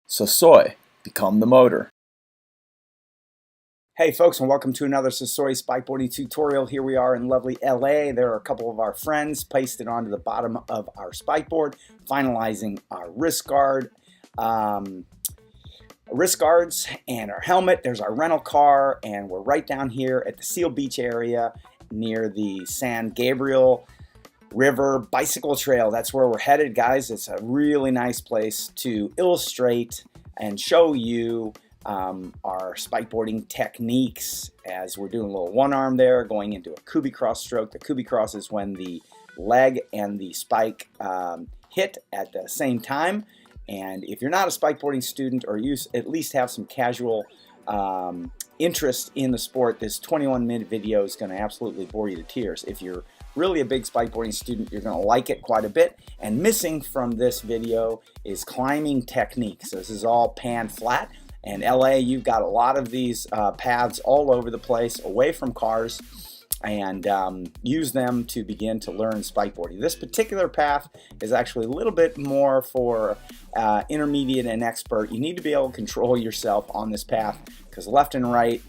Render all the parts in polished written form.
Sosoi, become the motor. Hey folks, and welcome to another Sosoi spikeboarding tutorial. Here we are in lovely LA. There are a couple of our friends pasted onto the bottom of our spikeboard, finalizing our wrist guards and our helmet. There's our rental car, and we're right down here at the Seal Beach area near the San Gabriel River bicycle trail. That's where we're headed, guys. It's a really nice place to illustrate and show you our spikeboarding techniques, as we're doing a little one arm there, going into a Kubi cross stroke. The Kubi cross is when the leg and the spike hit at the same time. And if you're not a spikeboarding student, or you at least have some casual interest in the sport, this 21-minute video is going to absolutely bore you to tears. If you're really a big spikeboarding student, you're going to like it quite a bit. And missing from this video is climbing technique. So this is all pan flat. And LA, you've got a lot of these paths all over the place, away from cars, and use them to begin to learn spikeboarding. This particular path is actually a little bit more for intermediate and expert. You need to be able to control yourself on this path, because left and right,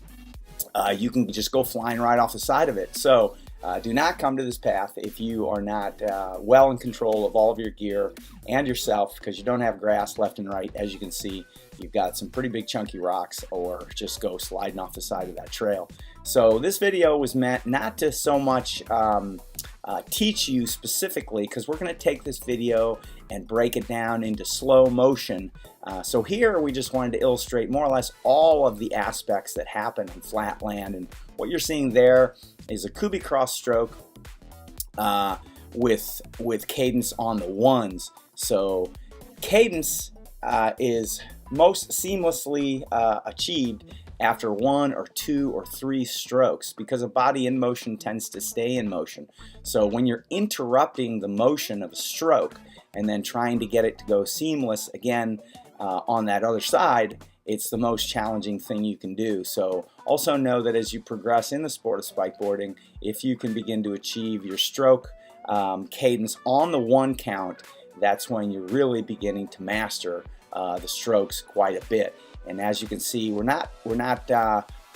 you can just go flying right off the side of it. So do not come to this path if you are not well in control of all of your gear and yourself, because you don't have grass left and right. As you can see, you've got some pretty big chunky rocks, or just go sliding off the side of that trail. So this video was meant not to so much teach you specifically, because we're going to take this video and break it down into slow motion. So here we just wanted to illustrate more or less all of the aspects that happen in flat land. And what you're seeing there is a Kubi cross stroke with cadence on the ones. So cadence is most seamlessly achieved after one or two or three strokes, because a body in motion tends to stay in motion. So when you're interrupting the motion of a stroke and then trying to get it to go seamless again on that other side, it's the most challenging thing you can do. So also know that as you progress in the sport of spikeboarding, if you can begin to achieve your stroke cadence on the one count, that's when you're really beginning to master the strokes quite a bit. And as you can see, we're not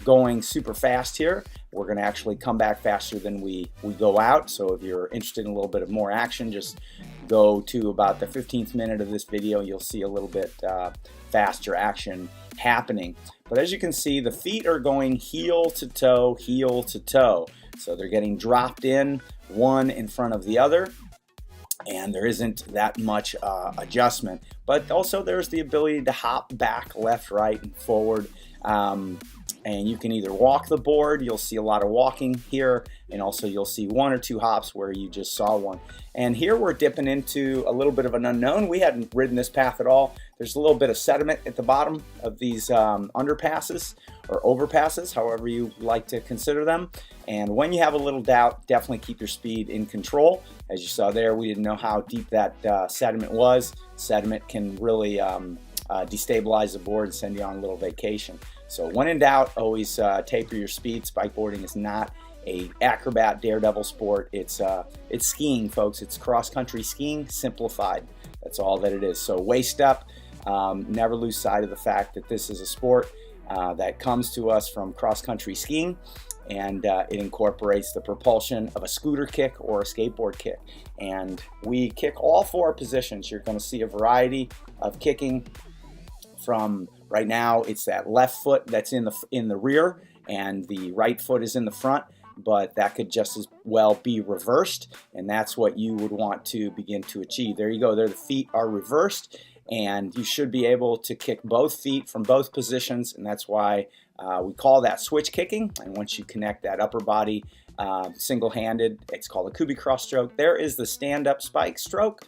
going super fast here. We're going to actually come back faster than we go out. So if you're interested in a little bit of more action, just go to about the 15th minute of this video. You'll see a little bit faster action happening. But as you can see, the feet are going heel to toe, heel to toe. So they're getting dropped in, one in front of the other. And there isn't that much adjustment, but also there's the ability to hop back, left, right, and forward. And you can either walk the board, you'll see a lot of walking here, and also you'll see one or two hops where you just saw one. And here we're dipping into a little bit of an unknown. We hadn't ridden this path at all. There's a little bit of sediment at the bottom of these underpasses or overpasses, however you like to consider them. And when you have a little doubt, definitely keep your speed in control. As you saw there, we didn't know how deep that sediment was. Sediment can really destabilize the board and send you on a little vacation. So when in doubt, always taper your speed. Spikeboarding is not a acrobat daredevil sport. It's skiing, folks. It's cross-country skiing simplified. That's all that it is. So waist up. Never lose sight of the fact that this is a sport that comes to us from cross-country skiing, and it incorporates the propulsion of a scooter kick or a skateboard kick. And we kick all four positions. You're going to see a variety of kicking. From right now, it's that left foot that's in the rear, and the right foot is in the front, but that could just as well be reversed, and that's what you would want to begin to achieve. There you go. There, the feet are reversed, and you should be able to kick both feet from both positions, and that's why we call that switch kicking. And once you connect that upper body single-handed, it's called a Kubi cross stroke. There is the stand-up spike stroke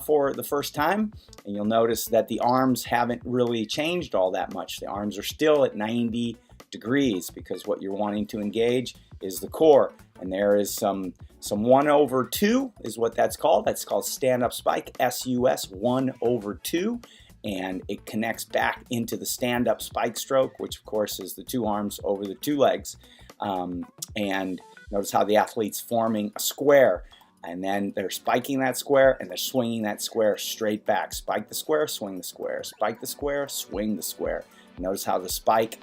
for the first time, and you'll notice that the arms haven't really changed all that much. The arms are still at 90 degrees, because what you're wanting to engage is the core. And there is some 1/2 is what that's called. That's called stand-up spike, SUS, 1/2. And it connects back into the stand-up spike stroke, which of course is the two arms over the two legs. And notice how the athlete's forming a square. and then they're spiking that square and they're swinging that square straight back. Spike the square, swing the square, spike the square, swing the square. Notice how the spike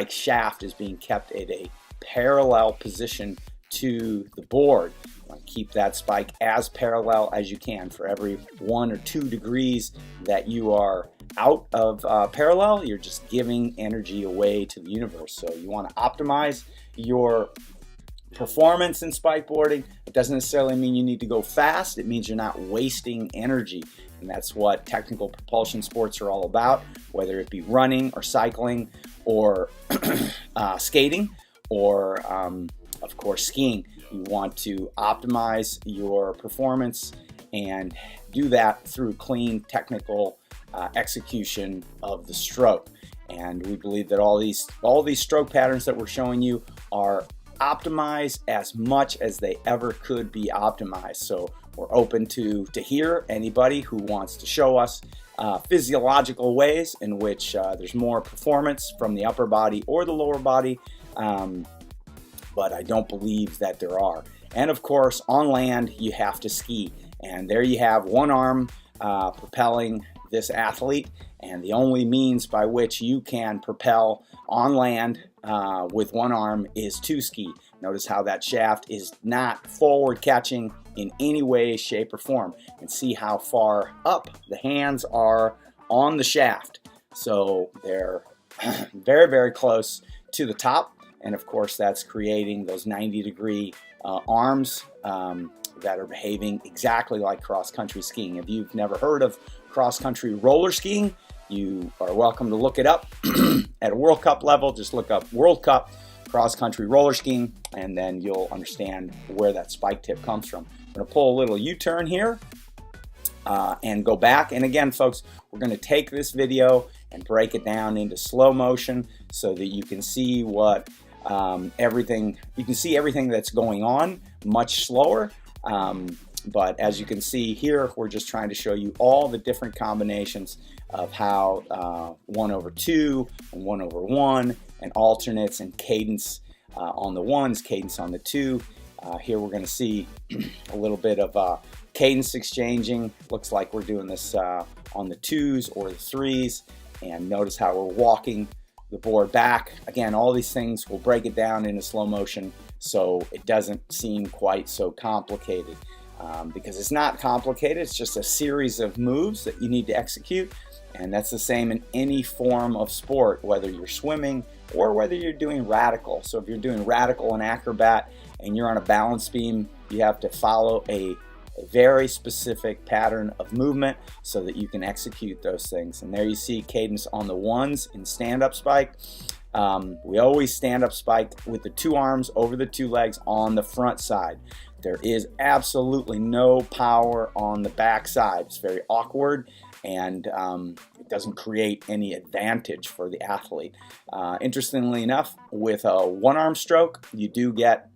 shaft is being kept at a parallel position to the board. You want to keep that spike as parallel as you can. For every 1 or 2 degrees that you are out of parallel, you're just giving energy away to the universe. So you want to optimize your performance in spikeboarding. It doesn't necessarily mean you need to go fast. It means you're not wasting energy. And that's what technical propulsion sports are all about, whether it be running or cycling or skating or, of course, skiing. You want to optimize your performance and do that through clean technical execution of the stroke. And we believe that all these stroke patterns that we're showing you are optimized as much as they ever could be optimized. So we're open to hear anybody who wants to show us physiological ways in which there's more performance from the upper body or the lower body, but I don't believe that there are. And of course, on land, you have to ski. And there you have one arm propelling this athlete, and the only means by which you can propel on land with one arm is to ski. Notice how that shaft is not forward catching in any way, shape, or form. And see how far up the hands are on the shaft. So they're very, very close to the top. And of course, that's creating those 90-degree arms that are behaving exactly like cross-country skiing. If you've never heard of cross-country roller skiing, you are welcome to look it up at a World Cup level. Just look up World Cup cross-country roller skiing, and then you'll understand where that spike tip comes from. I'm going to pull a little U-turn here and go back. And again, folks, we're going to take this video and break it down into slow motion so that you can see what everything that's going on much slower. But as you can see here, we're just trying to show you all the different combinations of how 1/2 and 1/1 and alternates and cadence on the ones, cadence on the two. Here we're going to see a little bit of cadence exchanging. Looks like we're doing this on the twos or the threes. And notice how we're walking the board back. Again, all these things, we'll break it down into slow motion so it doesn't seem quite so complicated. Because it's not complicated, it's just a series of moves that you need to execute. And that's the same in any form of sport, whether you're swimming or whether you're doing radical. So if you're doing radical and acrobat and you're on a balance beam, you have to follow a very specific pattern of movement so that you can execute those things. And there you see cadence on the ones in stand-up spike. We always stand up spike with the two arms over the two legs on the front side. There is absolutely no power on the back side. It's very awkward, and it doesn't create any advantage for the athlete. Interestingly enough, with a one-arm stroke, you do get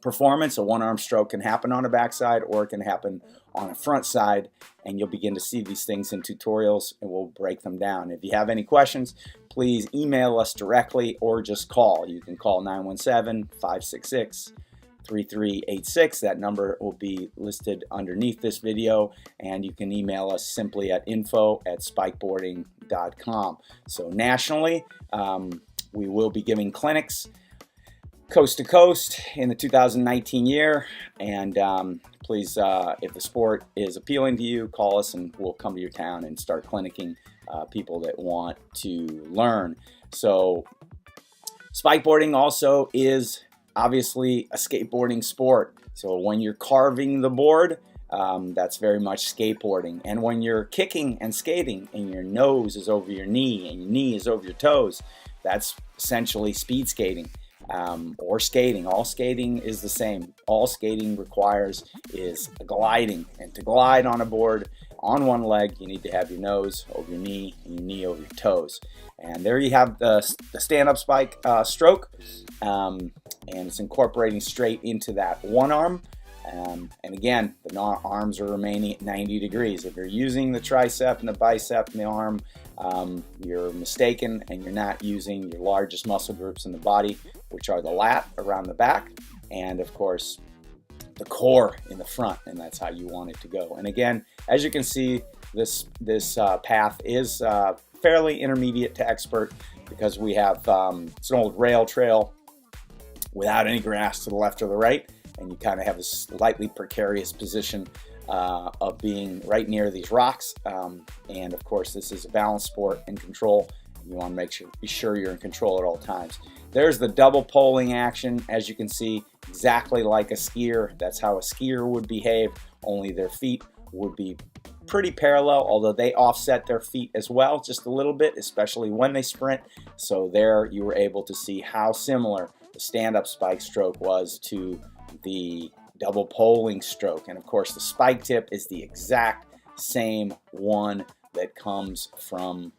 performance. A one-arm stroke can happen on a backside or it can happen on a front side, and you'll begin to see these things in tutorials, and we'll break them down. If you have any questions, please email us directly or just call. You can call 917-566-3386. That number will be listed underneath this video, and you can email us simply at info@spikeboarding.com. So nationally, we will be giving clinics coast to coast in the 2019 year, and please, if the sport is appealing to you, call us and we'll come to your town and start clinicking people that want to learn. So spikeboarding also is obviously a skateboarding sport. So when you're carving the board, that's very much skateboarding. And when you're kicking and skating and your nose is over your knee and your knee is over your toes, that's essentially speed skating. Or skating. All skating is the same. All skating requires is gliding. And to glide on a board on one leg, you need to have your nose over your knee and your knee over your toes. And there you have the stand-up spike stroke. And it's incorporating straight into that one arm. And again, the arms are remaining at 90 degrees. If you're using the tricep and the bicep and the arm, you're mistaken, and you're not using your largest muscle groups in the body, which are the lat around the back, and of course the core in the front, and that's how you want it to go. And again, as you can see, this path is fairly intermediate to expert, because we have it's an old rail trail without any grass to the left or the right, and you kind of have a slightly precarious position of being right near these rocks. And of course, this is a balance sport and control. You want to be sure you're in control at all times. There's the double poling action, as you can see, exactly like a skier. That's how a skier would behave, only their feet would be pretty parallel, although they offset their feet as well just a little bit, especially when they sprint. So there you were able to see how similar the stand-up spike stroke was to the double poling stroke. And of course, the spike tip is the exact same one that comes from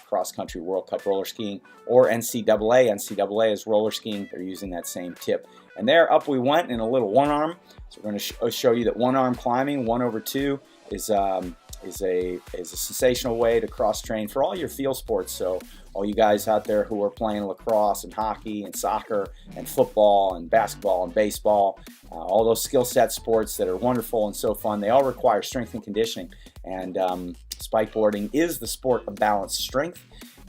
cross-country World Cup roller skiing, or NCAA. NCAA is roller skiing. They're using that same tip. And there, up we went in a little one arm. So we're going to show you that one arm climbing, 1/2, is a sensational way to cross-train for all your field sports. So all you guys out there who are playing lacrosse and hockey and soccer and football and basketball and baseball, all those skill set sports that are wonderful and so fun, they all require strength and conditioning. And spikeboarding is the sport of balanced strength.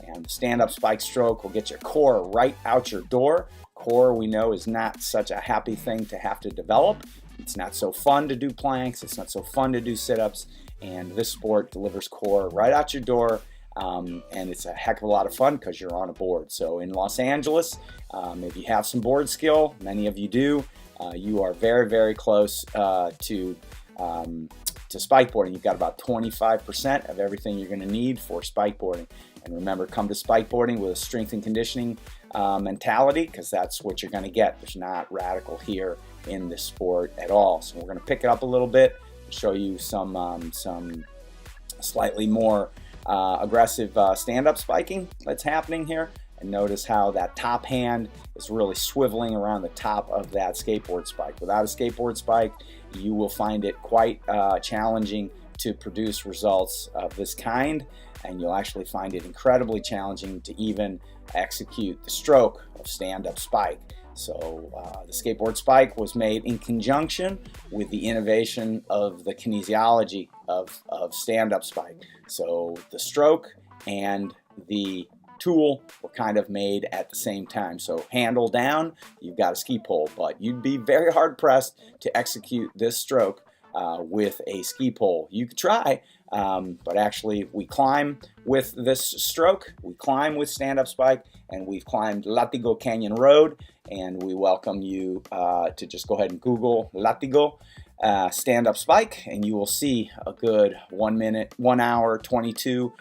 And the stand-up spike stroke will get your core right out your door. Core, we know, is not such a happy thing to have to develop. It's not so fun to do planks. It's not so fun to do sit-ups. And this sport delivers core right out your door. And it's a heck of a lot of fun because you're on a board. So in Los Angeles, if you have some board skill, many of you do, you are very, very close to spikeboarding. You've got about 25% of everything you're going to need for spikeboarding. And remember, come to spikeboarding with a strength and conditioning mentality, because that's what you're going to get. There's not radical here in this sport at all. So we're going to pick it up a little bit, show you some slightly more aggressive stand-up spiking that's happening here. And notice how that top hand is really swiveling around the top of that skateboard spike. Without a skateboard spike, you will find it quite challenging to produce results of this kind, and you'll actually find it incredibly challenging to even execute the stroke of stand-up spike. So the skateboard spike was made in conjunction with the innovation of the kinesiology of stand-up spike. So the stroke and the tool were kind of made at the same time. So handle down, you've got a ski pole, but you'd be very hard pressed to execute this stroke with a ski pole. You could try, but actually we climb with this stroke, we climb with stand-up spike, and we've climbed Latigo Canyon Road, and we welcome you to just go ahead and Google Latigo stand-up spike, and you will see a good 1 hour, 22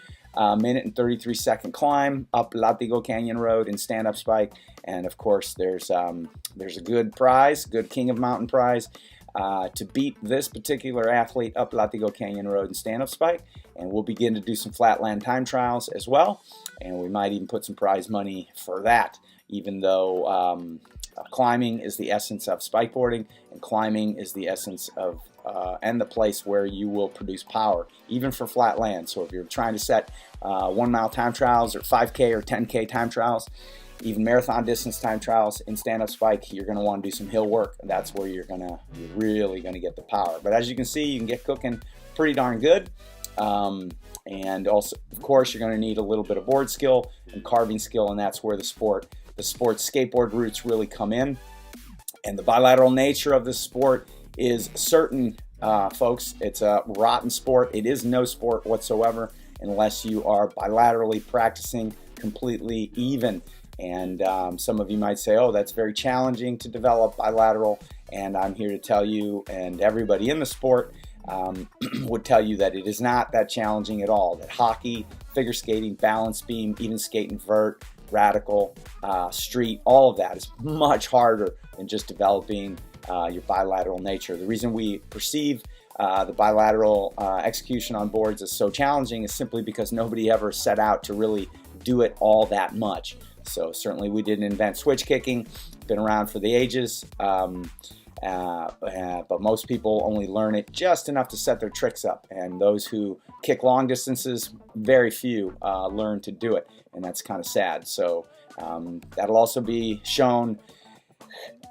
minute and 33-second climb up Latigo Canyon Road in stand-up spike. And of course, there's a good prize, good King of Mountain prize, to beat this particular athlete up Latigo Canyon Road in stand-up spike. And we'll begin to do some flatland time trials as well, and we might even put some prize money for that, even though climbing is the essence of spikeboarding, and climbing is the essence of and the place where you will produce power, even for flat land. So if you're trying to set 1 mile time trials, or 5K or 10K time trials, even marathon distance time trials in stand-up spike, you're going to want to do some hill work. That's where you're really going to get the power. But as you can see, you can get cooking pretty darn good. And also, of course, you're going to need a little bit of board skill and carving skill, and that's where the sport's skateboard roots really come in. And the bilateral nature of this sport is certain, folks. It's a rotten sport. It is no sport whatsoever unless you are bilaterally practicing completely even. And some of you might say, oh, that's very challenging to develop bilateral. And I'm here to tell you, and everybody in the sport would tell you, that it is not that challenging at all. That hockey, figure skating, balance beam, even skate and vert, radical, street, all of that is much harder than just developing your bilateral nature. The reason we perceive the bilateral execution on boards as so challenging is simply because nobody ever set out to really do it all that much. So certainly we didn't invent switch kicking, been around for the ages, but most people only learn it just enough to set their tricks up, and those who kick long distances, very few learn to do it, and that's kind of sad. So that'll also be shown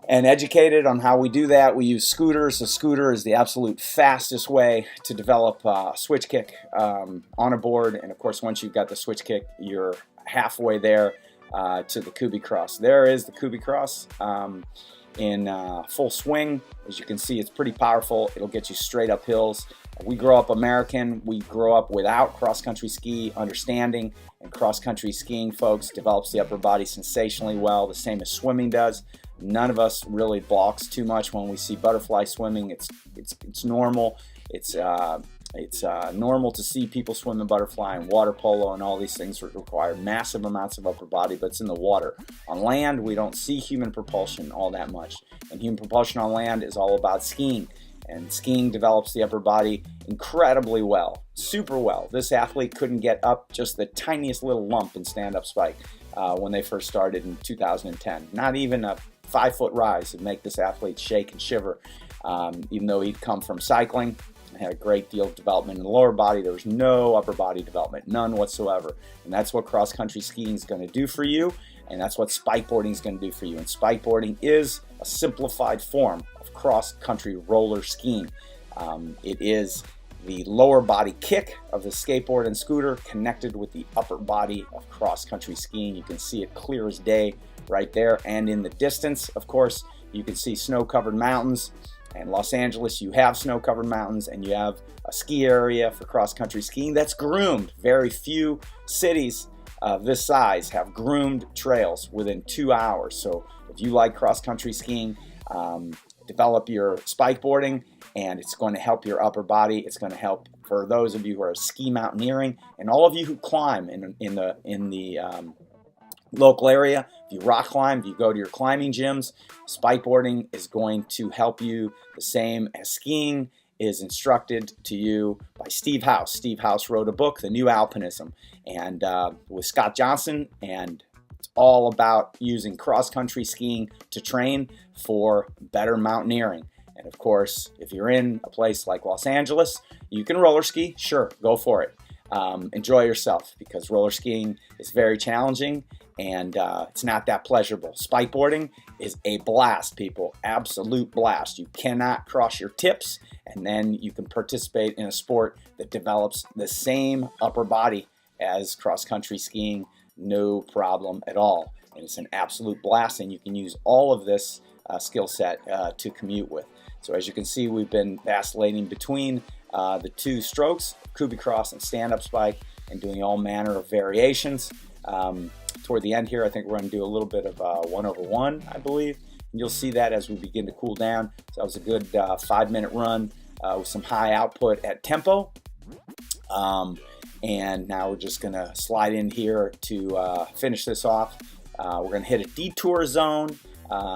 and educated on how we do that. We use scooters. The scooter is the absolute fastest way to develop switch kick on a board. And of course, once you've got the switch kick, you're halfway there to the Kubi cross. There is the Kubi cross in full swing. As you can see, it's pretty powerful. It'll get you straight up hills. We grow up American. We grow up without cross-country ski understanding, and cross-country skiing, folks, develops the upper body sensationally well, the same as swimming does. None of us really balks too much when we see butterfly swimming. It's normal. It's normal to see people swim the butterfly and water polo, and all these things require massive amounts of upper body, but it's in the water. On land, we don't see human propulsion all that much, and human propulsion on land is all about skiing. And skiing develops the upper body incredibly well, super well. This athlete couldn't get up just the tiniest little lump in stand-up spike when they first started in 2010. Not even a 5-foot rise would make this athlete shake and shiver, even though he'd come from cycling and had a great deal of development in the lower body. There was no upper body development, none whatsoever. And that's what cross-country skiing is going to do for you, and that's what spikeboarding is going to do for you. And spikeboarding is a simplified form of cross-country roller skiing. It is the lower body kick of the skateboard and scooter connected with the upper body of cross-country skiing. You can see it clear as day right there, and in the distance, of course, you can see snow-covered mountains. In Los Angeles, you have snow-covered mountains, and you have a ski area for cross-country skiing that's groomed. Very few cities of this size have groomed trails within 2 hours. So if you like cross-country skiing, develop your spikeboarding, and it's going to help your upper body. It's going to help for those of you who are ski mountaineering, and all of you who climb in the local area. If you rock climb, if you go to your climbing gyms, spikeboarding is going to help you the same as skiing is instructed to you by Steve House. Steve House wrote a book, The New Alpinism, and with Scott Johnson, and it's all about using cross-country skiing to train for better mountaineering. And of course, if you're in a place like Los Angeles, you can roller ski. Sure, go for it. Enjoy yourself, because roller skiing is very challenging, and it's not that pleasurable. Spikeboarding is a blast, people. Absolute blast. You cannot cross your tips, and then you can participate in a sport that develops the same upper body as cross-country skiing. No problem at all. And it's an absolute blast, and you can use all of this skill set to commute with. So as you can see, we've been vacillating between the two strokes, Kubi cross and stand-up spike, and doing all manner of variations. Toward the end here, I think we're going to do a little bit of 1/1, I believe. And you'll see that as we begin to cool down. So that was a good 5-minute run with some high output at tempo. And now we're just going to slide in here to finish this off. We're going to hit a detour zone.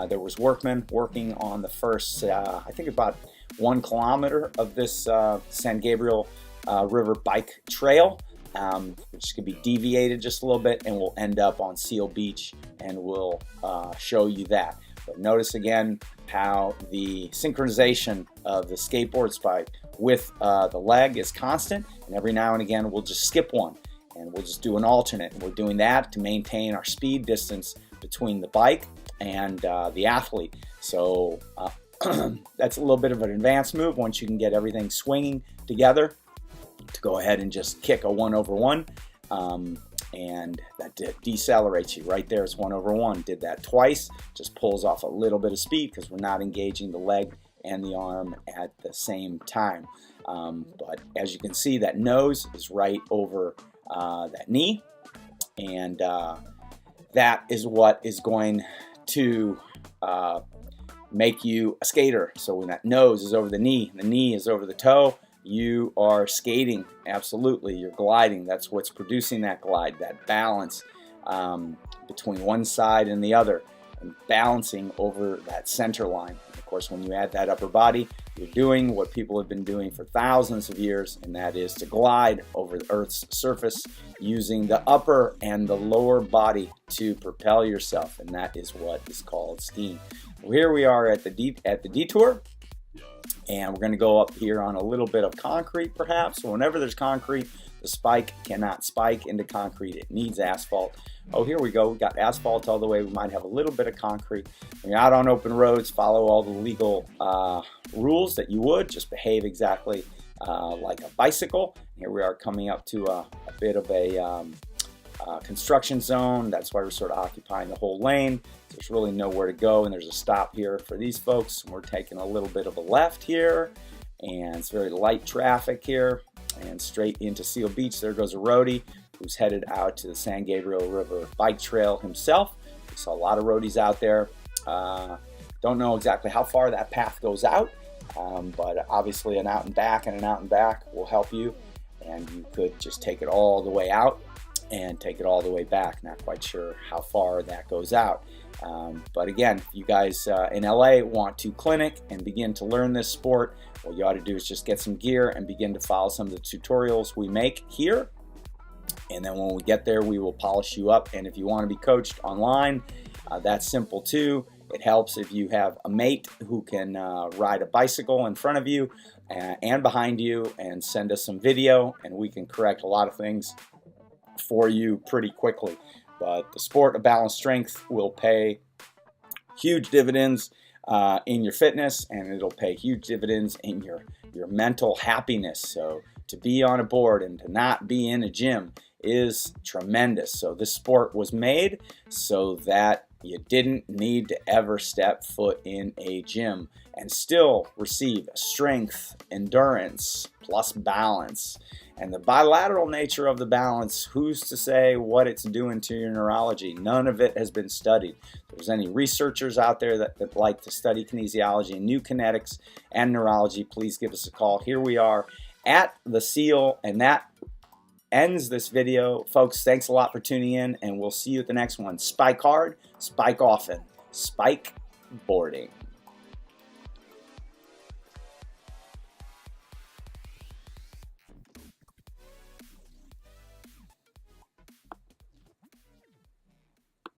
There was workmen working on the first, I think about 1 kilometer of this San Gabriel River bike trail, which could be deviated just a little bit, and we'll end up on Seal Beach, and we'll show you that. But notice again how the synchronization of the skateboard spike with the leg is constant, and every now and again we'll just skip one, and we'll just do an alternate. And we're doing that to maintain our speed distance between the bike and the athlete. So that's a little bit of an advanced move once you can get everything swinging together, to go ahead and just kick a 1/1, and that decelerates you. Right there, it's 1/1. Did that twice, just pulls off a little bit of speed because we're not engaging the leg and the arm at the same time. But as you can see, that nose is right over that knee, and that is what is going to make you a skater. So when that nose is over the knee is over the toe, you are skating. Absolutely, you're gliding. That's what's producing that glide, that balance between one side and the other, and balancing over that center line. And of course, when you add that upper body, you're doing what people have been doing for thousands of years, and that is to glide over the Earth's surface using the upper and the lower body to propel yourself, and that is what is called skiing. Well, here we are at the detour, and we're going to go up here on a little bit of concrete, perhaps. So whenever there's concrete, The spike cannot spike into concrete. It needs asphalt. Oh, here we go. We got asphalt all the way. We might have a little bit of concrete. When you're out on open roads, follow all the legal rules that you would. Just behave exactly like a bicycle. Here we are coming up to a bit of a construction zone. That's why we're sort of occupying the whole lane. There's really nowhere to go, and there's a stop here for these folks. We're taking a little bit of a left here, and it's very light traffic here, and straight into Seal Beach. There goes a roadie who's headed out to the San Gabriel River bike trail himself. We saw a lot of roadies out there. Don't know exactly how far that path goes out, but obviously an out and back and an out and back will help you, and you could just take it all the way out and take it all the way back. Not quite sure how far that goes out. But again, if you guys in LA want to clinic and begin to learn this sport, what you ought to do is just get some gear and begin to follow some of the tutorials we make here. And then when we get there, we will polish you up. And if you want to be coached online, that's simple too. It helps if you have a mate who can ride a bicycle in front of you and behind you and send us some video, and we can correct a lot of things for you pretty quickly. But the sport of balance strength will pay huge dividends in your fitness, and it'll pay huge dividends in your mental happiness. So to be on a board and to not be in a gym is tremendous. So this sport was made so that you didn't need to ever step foot in a gym and still receive strength, endurance, plus balance. And the bilateral nature of the balance, who's to say what it's doing to your neurology? None of it has been studied. If there's any researchers out there that like to study kinesiology and new kinetics and neurology, please give us a call. Here we are at the Seal, and that ends this video. Folks, thanks a lot for tuning in, and we'll see you at the next one. Spike hard, spike often. Spike boarding.